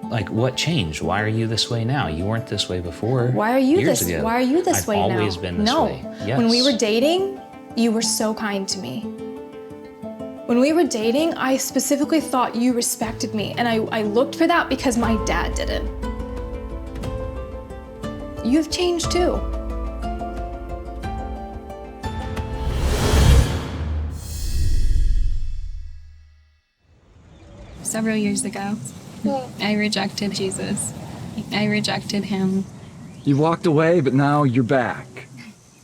Like, what changed? Why are you this way now? You weren't this way before. Why are you years this? ago. Why are you this I've way now? always been this way. Yes. When we were dating, you were so kind to me. When we were dating, I specifically thought you respected me, and I looked for that because my dad didn't. You've changed too. Several years ago, I rejected Jesus. I rejected him. You walked away, but now you're back.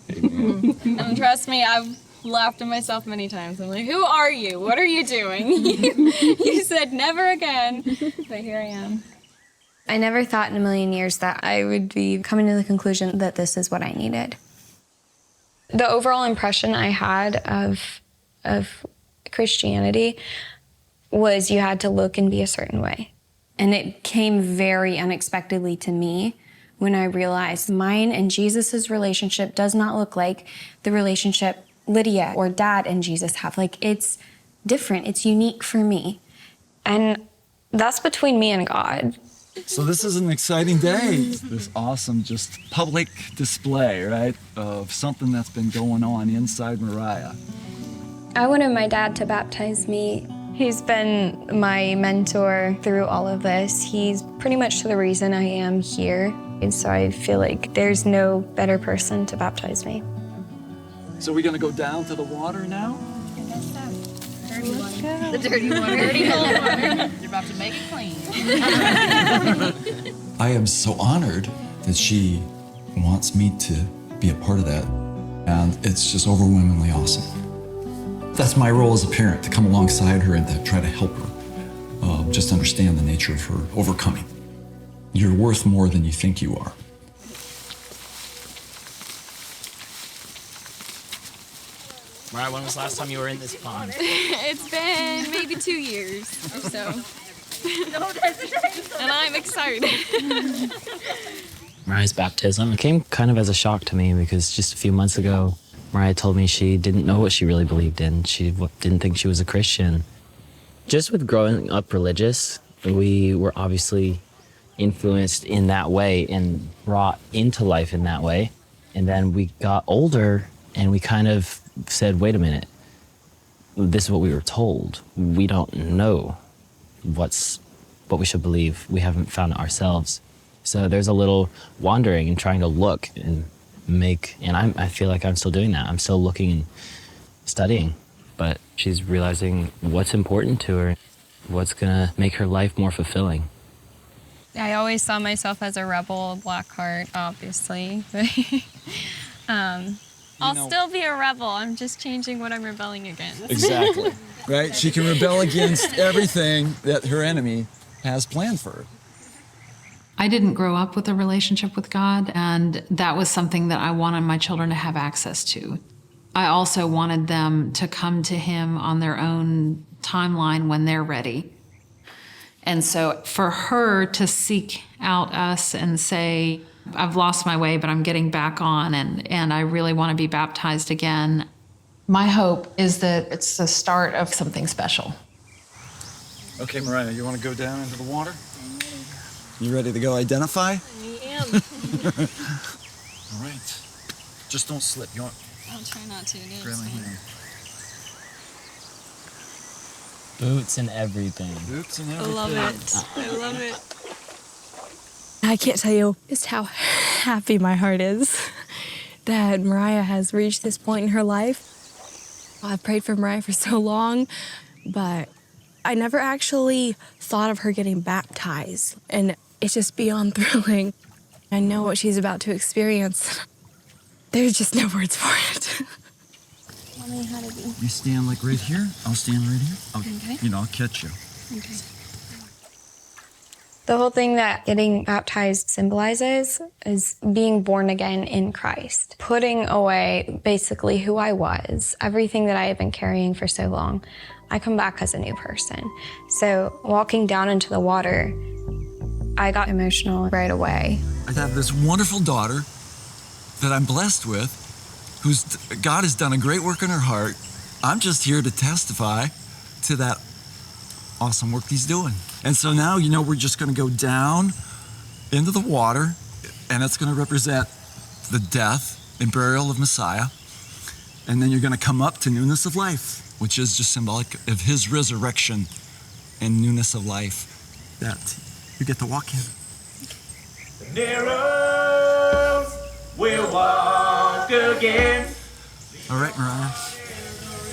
And trust me, I've laughed at myself many times. I'm like, who are you? What are you doing? You said never again, but here I am. I never thought in a million years that I would be coming to the conclusion that this is what I needed. The overall impression I had of Christianity was you had to look and be a certain way. And it came very unexpectedly to me when I realized mine and Jesus's relationship does not look like the relationship Lydia or Dad and Jesus have. Like, it's different. It's unique for me. And that's between me and God. So this is an exciting day. This awesome just public display, right, of something that's been going on inside Moriah. I wanted my dad to baptize me. He's been my mentor through all of this. He's pretty much the reason I am here. And so I feel like there's no better person to baptize me. So we're gonna go down to the water now? The dirty water. Dirty cold water. You're about to make it clean. I am so honored that she wants me to be a part of that. And it's just overwhelmingly awesome. That's my role as a parent, to come alongside her and to try to help her just understand the nature of her overcoming. You're worth more than you think you are. Moriah, when was the last time you were in this pond? It's been maybe 2 years or so. And I'm excited. Moriah's baptism came kind of as a shock to me because just a few months ago, Moriah told me she didn't know what she really believed in. She didn't think she was a Christian. Just with growing up religious, we were obviously influenced in that way and brought into life in that way. And then we got older and we kind of said, wait a minute, this is what we were told. We don't know what we should believe. We haven't found it ourselves. So there's a little wandering and trying to look and I feel like I'm still doing that. I'm still looking and studying, but she's realizing what's important to her, what's gonna make her life more fulfilling. I always saw myself as a rebel, black heart, obviously. I'll still be a rebel. I'm just changing what I'm rebelling against. Exactly. Right? She can rebel against everything that her enemy has planned for her. I didn't grow up with a relationship with God, and that was something that I wanted my children to have access to. I also wanted them to come to Him on their own timeline when they're ready. And so for her to seek out us and say, I've lost my way, but I'm getting back on, and I really want to be baptized again. My hope is that it's the start of something special. Okay, Moriah, you want to go down into the water? You ready to go identify? I am. All right. Just don't slip. You want? I'll try not to. Grab my hand. Boots and everything. Boots and I everything. love it. I love it. I can't tell you just how happy my heart is that Moriah has reached this point in her life. I've prayed for Moriah for so long, but I never actually thought of her getting baptized, and it's just beyond thrilling. I know what she's about to experience. There's just no words for it. Mommy, how to be. You stand like right here. I'll stand right here. Okay. I'll catch you. Okay. The whole thing that getting baptized symbolizes is being born again in Christ, putting away basically who I was, everything that I had been carrying for so long. I come back as a new person. So walking down into the water, I got emotional right away. I have this wonderful daughter that I'm blessed with, God has done a great work in her heart. I'm just here to testify to that awesome work he's doing. And so now, you know, we're just going to go down into the water, and it's going to represent the death and burial of Messiah. And then you're going to come up to newness of life, which is just symbolic of his resurrection and newness of life that you get to walk in. The narrows will walk again. All right, Moriah.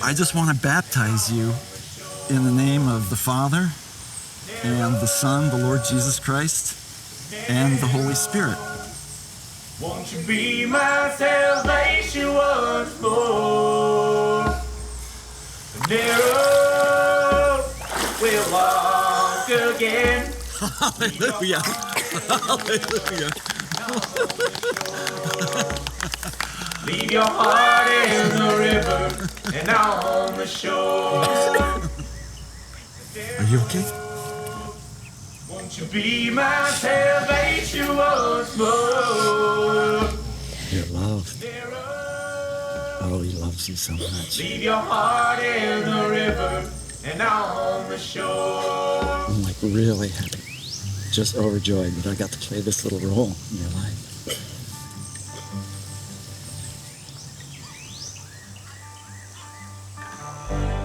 I just want to baptize you in the name of the Father and the Son, the Lord Jesus Christ, and the Holy Spirit. Won't you be my salvation once more? The narrows will walk again. Hallelujah. Hallelujah. Leave your heart in the river and on the shore. Are you okay? Won't you be my salvation once more? You're loved. Oh, he loves you so much. Leave your heart in the river and on the shore. I'm like really happy, just overjoyed that I got to play this little role in your life.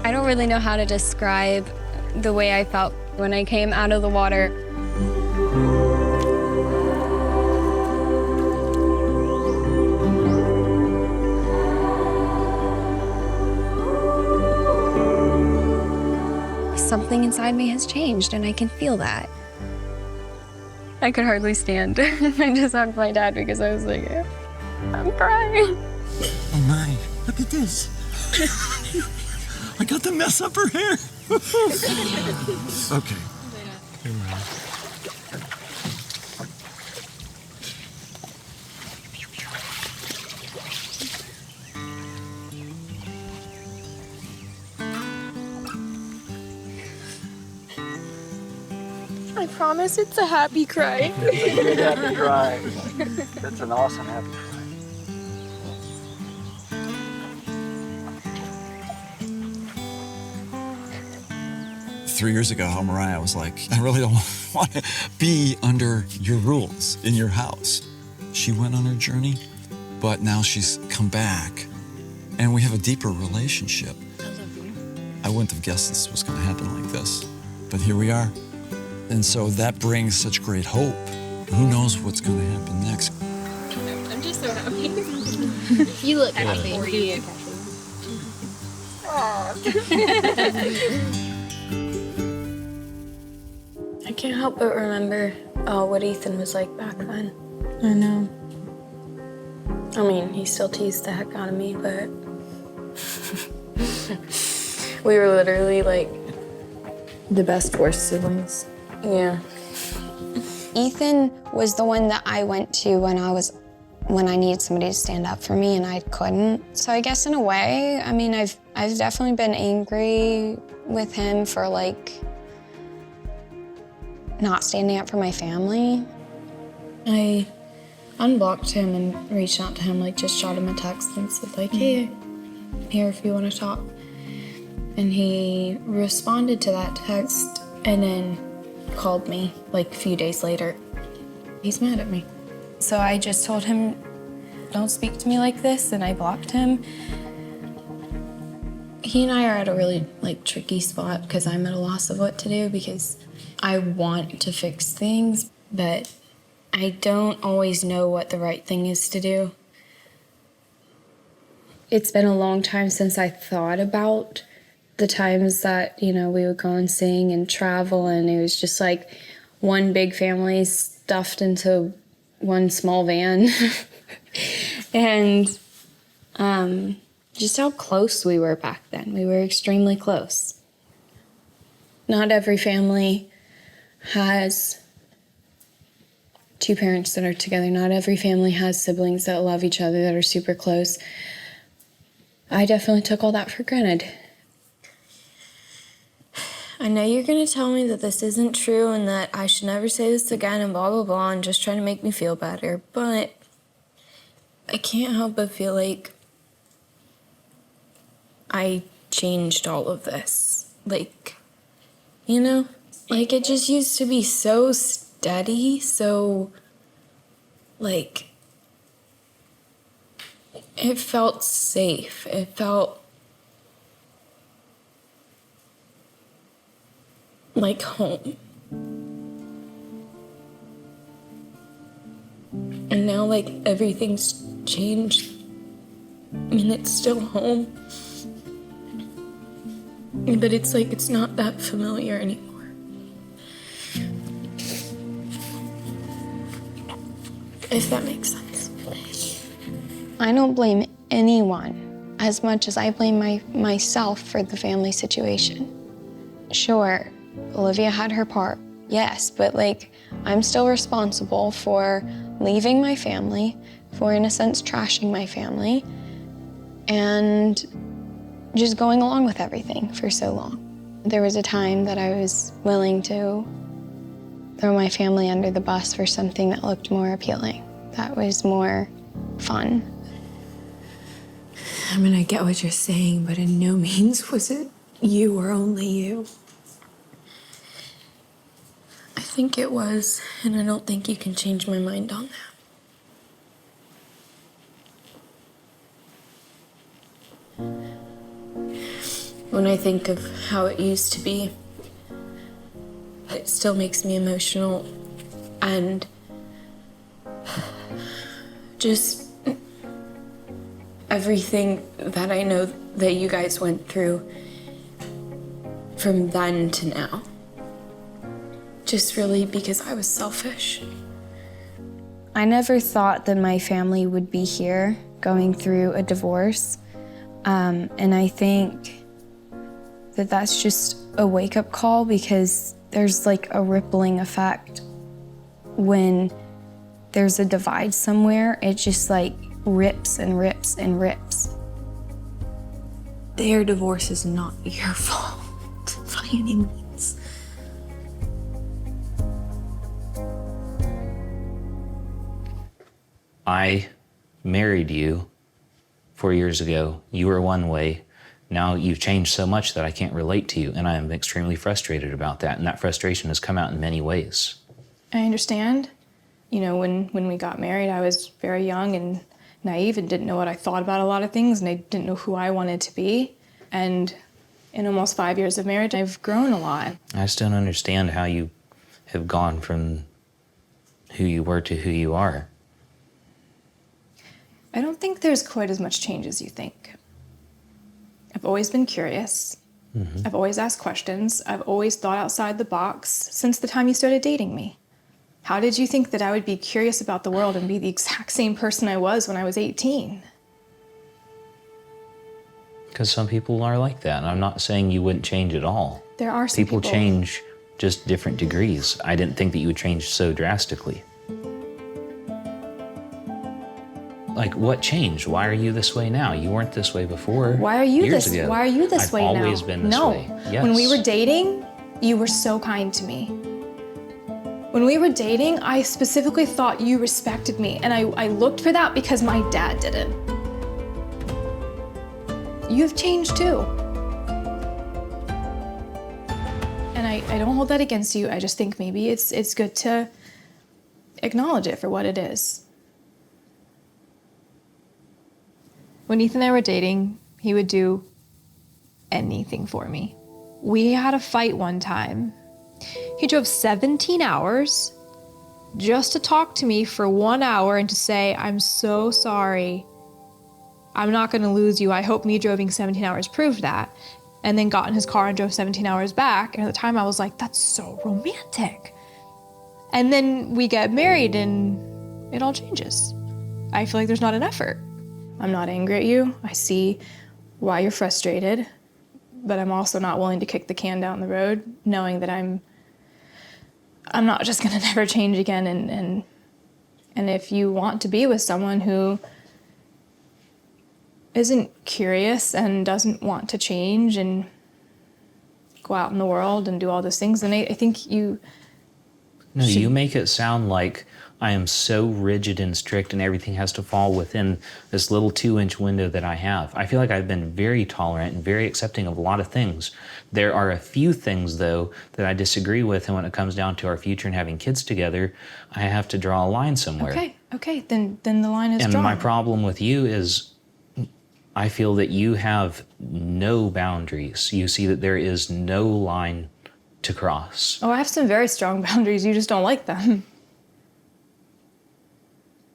I don't really know how to describe the way I felt when I came out of the water. Something inside me has changed, and I can feel that. I could hardly stand. I just hugged my dad because I was like, I'm crying. Oh my, look at this. I got to mess up her hair. Okay. I promise it's a happy cry. It's a good happy cry. That's an awesome happy cry. 3 years ago, how Moriah was like, I really don't want to be under your rules in your house. She went on her journey, but now she's come back, and we have a deeper relationship. I love you. I wouldn't have guessed this was going to happen like this, but here we are. And so that brings such great hope. Who knows what's going to happen next? I'm just so happy. You look happy for you. I can't help but remember what Ethan was like back then. I know. I mean, he still teased the heck out of me, but we were literally like The best, worst siblings. Yeah. Ethan was the one that I went to when I needed somebody to stand up for me and I couldn't. So I guess in a way, I mean, I've definitely been angry with him for like not standing up for my family. I unblocked him and reached out to him, like just shot him a text and said like, hey, I'm here if you want to talk. And he responded to that text and then called me like a few days later. He's mad at me. So I just told him, don't speak to me like this, and I blocked him. He and I are at a really like tricky spot because I'm at a loss of what to do because I want to fix things, but I don't always know what the right thing is to do. It's been a long time since I thought about the times that, you know, we would go and sing and travel, and it was just like one big family stuffed into one small van. And just how close we were back then. We were extremely close. Not every family has two parents that are together. Not every family has siblings that love each other, that are super close. I definitely took all that for granted. I know you're going to tell me that this isn't true and that I should never say this again and blah, blah, blah, and just trying to make me feel better, but I can't help but feel like I changed all of this. Like, You know? Like, it just used to be so steady, so, like, it felt safe. It felt like home. And now, like, everything's changed. I mean, it's still home. But it's like, it's not that familiar anymore. If that makes sense. I don't blame anyone as much as I blame myself for the family situation. Sure, Olivia had her part, yes, but like, I'm still responsible for leaving my family, for in a sense trashing my family, and just going along with everything for so long. There was a time that I was willing to throw my family under the bus for something that looked more appealing, that was more fun. I mean, I get what you're saying, but in no means was it you or only you. I think it was, and I don't think you can change my mind on that. When I think of how it used to be, it still makes me emotional, and just everything that I know that you guys went through from then to now. Just really because I was selfish. I never thought that my family would be here going through a divorce. And I think that that's just a wake-up call, because there's like a rippling effect when there's a divide somewhere. It just like rips and rips and rips. Their divorce is not your fault by any means. I married you 4 years ago. You were one way. Now you've changed so much that I can't relate to you, and I am extremely frustrated about that, and that frustration has come out in many ways. I understand. You know, when we got married, I was very young and naive and didn't know what I thought about a lot of things, and I didn't know who I wanted to be. And in almost 5 years of marriage, I've grown a lot. I just don't understand how you have gone from who you were to who you are. I don't think there's quite as much change as you think. I've always been curious. Mm-hmm. I've always asked questions. I've always thought outside the box since the time you started dating me. How did you think that I would be curious about the world and be the exact same person I was when I was 18? Because some people are like that, and I'm not saying you wouldn't change at all. There are some people change, just different degrees. I didn't think that you would change so drastically. Like, what changed? Why are you this way now? You weren't this way before. Why are you years this? ago. Why are you this way now? I've always been this way. Yes. When we were dating, you were so kind to me. When we were dating, I specifically thought you respected me, and I looked for that because my dad didn't. You've changed too. And I don't hold that against you. I just think maybe it's good to acknowledge it for what it is. When Ethan and I were dating, he would do anything for me. We had a fight one time. He drove 17 hours just to talk to me for 1 hour and to say, "I'm so sorry. I'm not gonna lose you. I hope me driving 17 hours proved that." And then got in his car and drove 17 hours back. And at the time I was like, that's so romantic. And then we get married and it all changes. I feel like there's not an effort. I'm not angry at you. I see why you're frustrated, but I'm also not willing to kick the can down the road, knowing that I'm not just gonna never change again. And if you want to be with someone who isn't curious and doesn't want to change and go out in the world and do all those things, then I think you No, you make it sound like I am so rigid and strict and everything has to fall within this little 2-inch window that I have. I feel like I've been very tolerant and very accepting of a lot of things. There are a few things, though, that I disagree with, and when it comes down to our future and having kids together, I have to draw a line somewhere. Okay, then the line is drawn. And my problem with you is I feel that you have no boundaries. You see that there is no line to cross. Oh, I have some very strong boundaries. You just don't like them.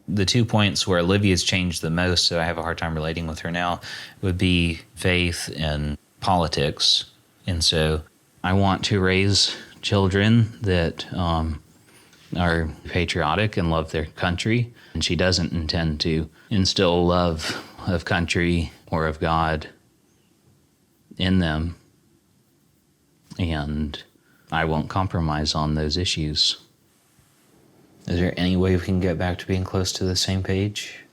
The 2 points where Olivia's changed the most, so I have a hard time relating with her now, would be faith and politics. And so I want to raise children that are patriotic and love their country. And she doesn't intend to instill love of country or of God in them. And I won't compromise on those issues. Is there any way we can get back to being close to the same page?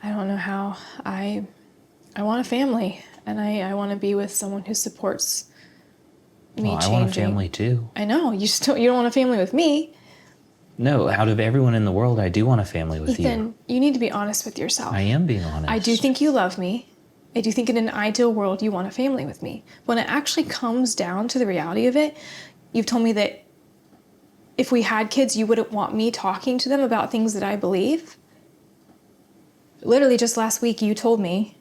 I don't know how. I want a family, and I want to be with someone who supports me changing. I want a family too. I know, you don't want a family with me. No, out of everyone in the world, I do want a family with Ethan, you need to be honest with yourself. I am being honest. I do think you love me. I do think in an ideal world you want a family with me. When it actually comes down to the reality of it, you've told me that if we had kids, you wouldn't want me talking to them about things that I believe. Literally just last week, you told me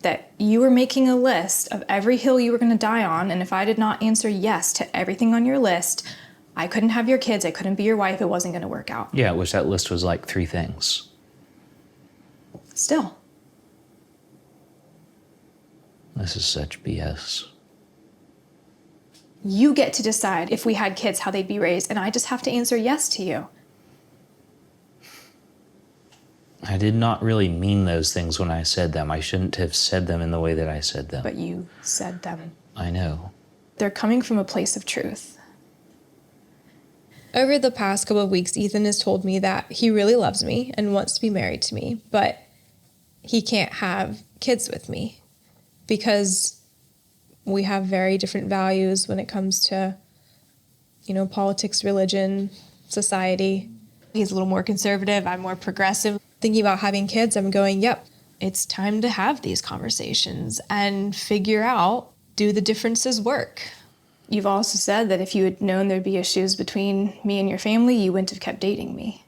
that you were making a list of every hill you were going to die on, and if I did not answer yes to everything on your list, I couldn't have your kids, I couldn't be your wife, it wasn't going to work out. Yeah, which that list was like 3 things. Still. This is such BS. You get to decide if we had kids, how they'd be raised, and I just have to answer yes to you. I did not really mean those things when I said them. I shouldn't have said them in the way that I said them. But you said them. I know. They're coming from a place of truth. Over the past couple of weeks, Ethan has told me that he really loves me and wants to be married to me, but he can't have kids with me because we have very different values when it comes to, politics, religion, society. He's a little more conservative, I'm more progressive. Thinking about having kids, I'm going, yep, it's time to have these conversations and figure out, do the differences work? You've also said that if you had known there'd be issues between me and your family, you wouldn't have kept dating me.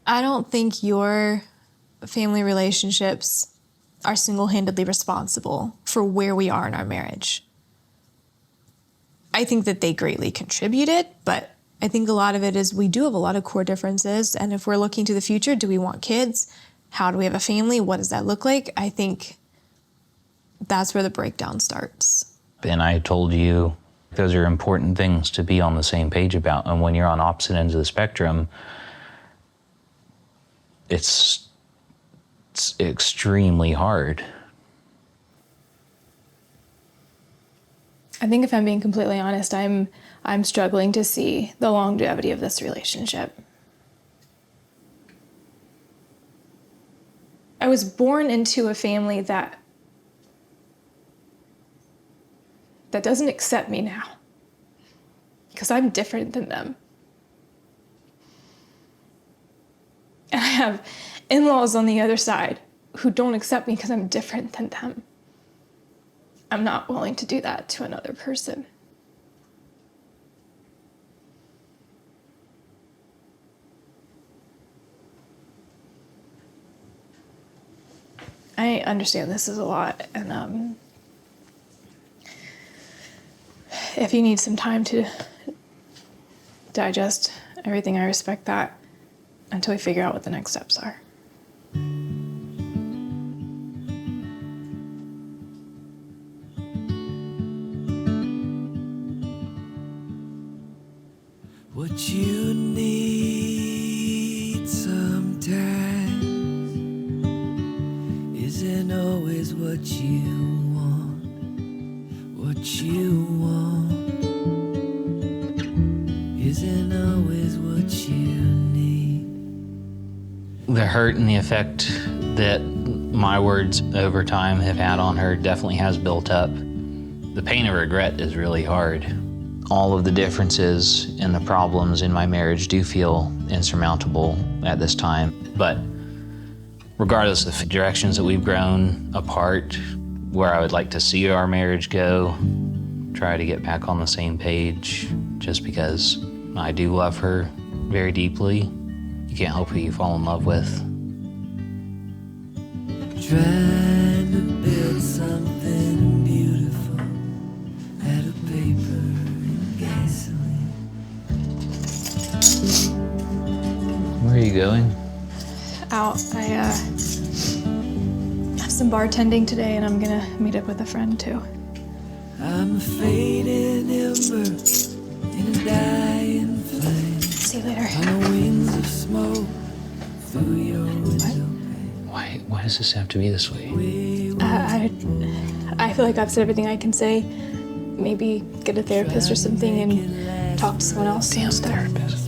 I don't think your family relationships are single-handedly responsible for where we are in our marriage. I think that they greatly contributed, but I think a lot of it is we do have a lot of core differences, and if we're looking to the future, do we want kids? How do we have a family? What does that look like? I think that's where the breakdown starts. And I told you those are important things to be on the same page about, and when you're on opposite ends of the spectrum, it's extremely hard. I think if I'm being completely honest, I'm struggling to see the longevity of this relationship. I was born into a family that doesn't accept me now because I'm different than them. And I have in-laws on the other side who don't accept me because I'm different than them. I'm not willing to do that to another person. I understand this is a lot, and if you need some time to digest everything, I respect that until we figure out what the next steps are. What you need sometimes isn't always what you want. What you want isn't always what you need. The hurt and the effect that my words over time have had on her definitely has built up. The pain of regret is really hard. All of the differences and the problems in my marriage do feel insurmountable at this time. But regardless of the directions that we've grown apart, where I would like to see our marriage go, try to get back on the same page, just because I do love her very deeply. You can't help who you fall in love with. Trying to build something beautiful out of paper and gasoline. Where are you going? Out. I have some bartending today, and I'm gonna meet up with a friend too. I'm a fading ember in a dying flame. See you later. On the wings of smoke through your window. Why does this have to be this way? I feel like I've said everything I can say. Maybe get a therapist or something and talk to someone else. Damn therapist.